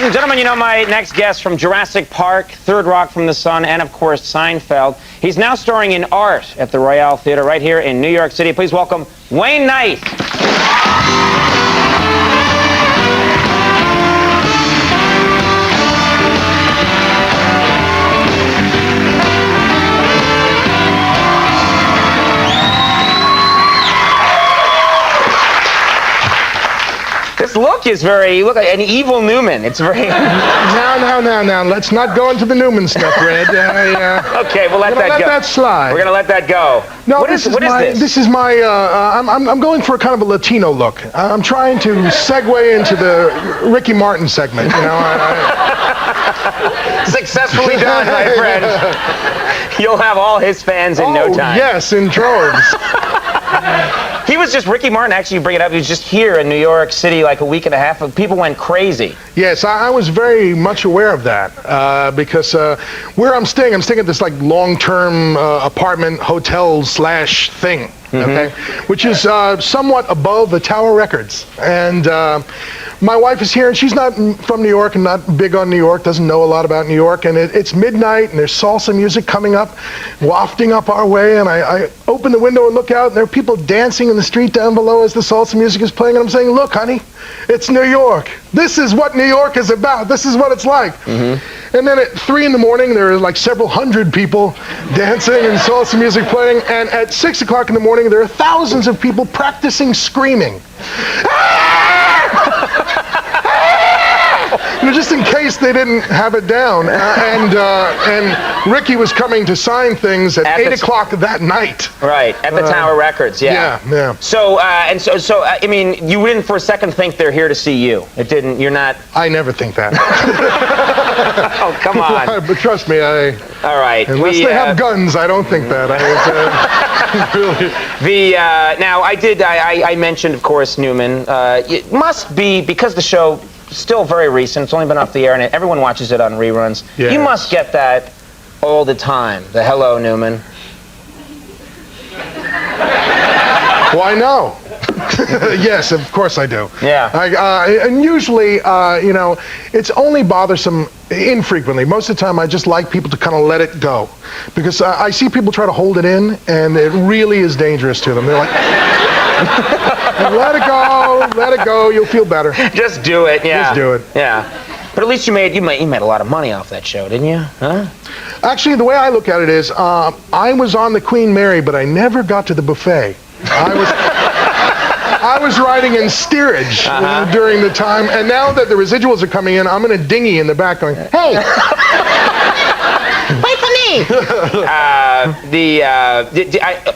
and gentlemen, you know my next guest from Jurassic Park, Third Rock from the Sun, and of course Seinfeld. He's now starring in Art at the Royale Theater right here in New York City. Please welcome Wayne Knight. This look is very, you look like an evil Newman. It's very... Now, let's not go into the Newman stuff, Red. Okay, we'll let that go. Let that slide. We're going to let that go. No, what is this? This is my, I'm going for a kind of a Latino look. I'm trying to segue into the Ricky Martin segment, you know. Successfully done, my friend. You'll have all his fans in no time. Yes, in droves. He was just, Ricky Martin, actually, you bring it up, he was just here in New York City like a week and a half ago. People went crazy. Yes, I was very much aware of that because where I'm staying at this like long-term apartment hotel slash thing, okay, which is somewhat above the Tower Records. And my wife is here, and she's not from New York and not big on New York, doesn't know a lot about New York, and it's midnight, and there's salsa music coming up, wafting up our way, and I open the window and look out, and there are people dancing in the street down below as the salsa music is playing, and I'm saying, look, honey, it's New York. This is what New York is about. This is what it's like. And then at 3 in the morning, there are like several hundred people dancing and salsa music playing, and at 6 o'clock in the morning, there are thousands of people practicing screaming. You know, just in case they didn't have it down. And Ricky was coming to sign things at 8 o'clock that night. Right, at the Tower Records, yeah. Yeah. So, I mean, you didn't for a second think they're here to see you. It didn't, you're not... I never think that. Oh, come on. But trust me, all right. Unless they have guns, I don't think that. Really. Now, I mentioned, of course, Newman. It must be, because the show still very recent, it's only been off the air, and everyone watches it on reruns. Yes. You must get that all the time, the hello, Newman. Why, no. Yes, of course I do. Yeah. And usually, you know, it's only bothersome infrequently. Most of the time, I just like people to kind of let it go. Because I see people try to hold it in, and it really is dangerous to them. They're like... let it go, you'll feel better. Just do it, yeah. Just do it. Yeah. But at least you made a lot of money off that show, didn't you? Huh? Actually, the way I look at it is, I was on the Queen Mary, but I never got to the buffet. I was riding in steerage during the time, and now that the residuals are coming in, I'm in a dinghy in the back going, hey! Wait for me!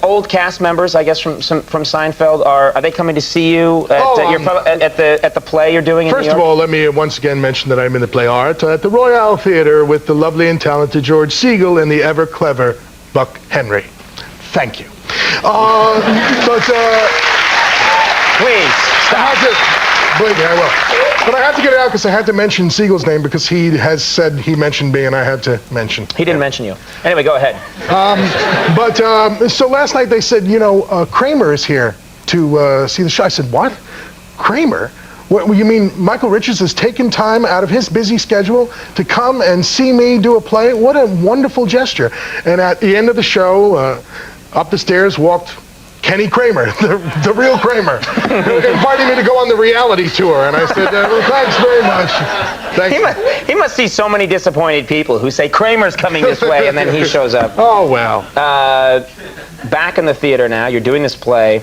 Old cast members, I guess, from Seinfeld, are they coming to see you at the play you're doing in New York? First of all, let me once again mention that I'm in the play Art at the Royale Theater with the lovely and talented George Segal and the ever-clever Buck Henry. Thank you. Please, stop. Believe me, I will. But I had to get it out because I had to mention Siegel's name because he has said he mentioned me and I had to mention. He didn't mention you. Anyway, go ahead. So last night they said, you know, Kramer is here to see the show. I said, what? Kramer? What, you mean Michael Richards has taken time out of his busy schedule to come and see me do a play? What a wonderful gesture. And at the end of the show, up the stairs walked Kenny Kramer, the real Kramer, inviting me to go on the reality tour. And I said, well, thanks very much. Thanks. He must see so many disappointed people who say, Kramer's coming this way, and then he shows up. Oh, well. Back in the theater now, you're doing this play.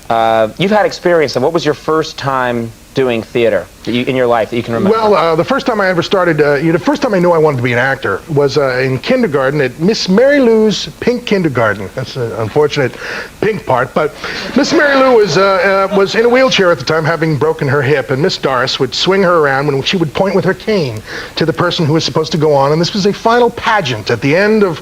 You've had experience. What was your first time doing theater in your life that you can remember? Well, the first time I ever started, the first time I knew I wanted to be an actor was in kindergarten at Miss Mary Lou's Pink Kindergarten. That's an unfortunate pink part, but Miss Mary Lou was in a wheelchair at the time, having broken her hip, and Miss Doris would swing her around when she would point with her cane to the person who was supposed to go on, and this was a final pageant at the end of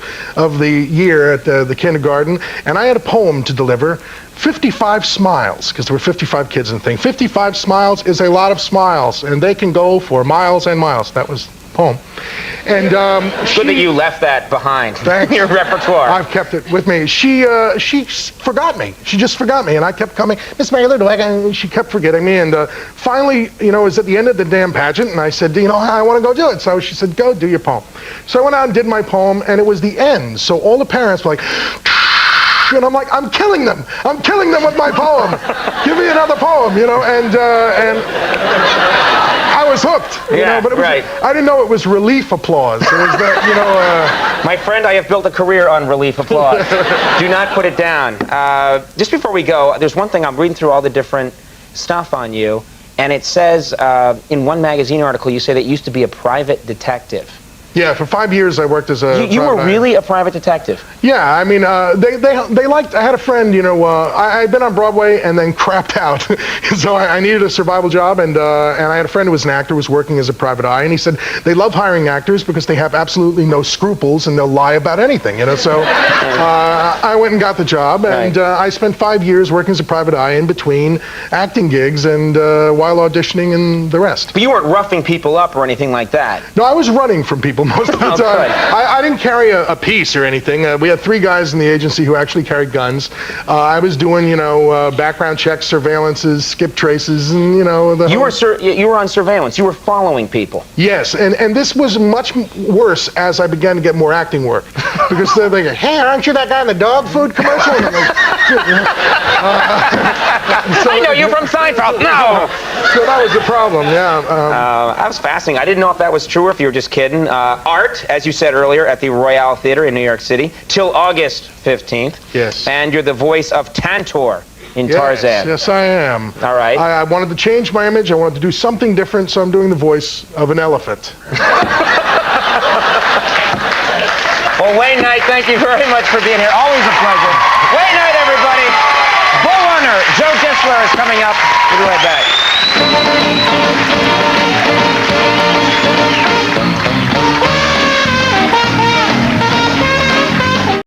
the year at the kindergarten, and I had a poem to deliver. 55 smiles, because there were 55 kids in the thing. 55 smiles is a lot of smiles, and they can go for miles and miles. That was poem. And good that you left that behind in your repertoire. I've kept it with me. She forgot me. She just forgot me, and I kept coming, Miss Mailer, she kept forgetting me, and finally, you know, it was at the end of the damn pageant, and I said, you know, I want to go do it. So she said, go do your poem. So I went out and did my poem, and it was the end. So all the parents were like, and I'm like, I'm killing them. I'm killing them with my poem. Give me another poem, you know, and I was hooked, you know, but it was, I didn't know it was relief applause. It was that, you know. My friend, I have built a career on relief applause. Do not put it down. Just before we go, there's one thing, I'm reading through all the different stuff on you, and it says in one magazine article, you say that you used to be a private detective. Yeah, for 5 years I worked as a. You were really a private detective? Yeah, I mean, they liked. I had a friend, you know. I'd been on Broadway and then crapped out, so I needed a survival job, and I had a friend who was an actor, was working as a private eye, and he said they love hiring actors because they have absolutely no scruples and they'll lie about anything, you know. So I went and got the job, and I spent 5 years working as a private eye in between acting gigs and while auditioning and the rest. But you weren't roughing people up or anything like that? No, I was running from people most of the time. I didn't carry a piece or anything. We had 3 guys in the agency who actually carried guns. I was doing, you know, background checks, surveillances, skip traces, and, you know. You were on surveillance. You were following people. Yes, and this was much worse as I began to get more acting work. Because they're thinking, hey, aren't you that guy in the dog food commercial? And I'm like, so, I know you from Seinfeld. No! So that was the problem, yeah. That was fascinating. I didn't know if that was true or if you were just kidding. Art, as you said earlier, at the Royale Theater in New York City, till August 15th. Yes. And you're the voice of Tantor in Tarzan. Yes, I am. All right. I wanted to change my image. I wanted to do something different, so I'm doing the voice of an elephant. Well, Wayne Knight, thank you very much for being here. Always a pleasure. Wayne Knight, everybody. Bull Runner, Joe Disler is coming up. We'll be right back.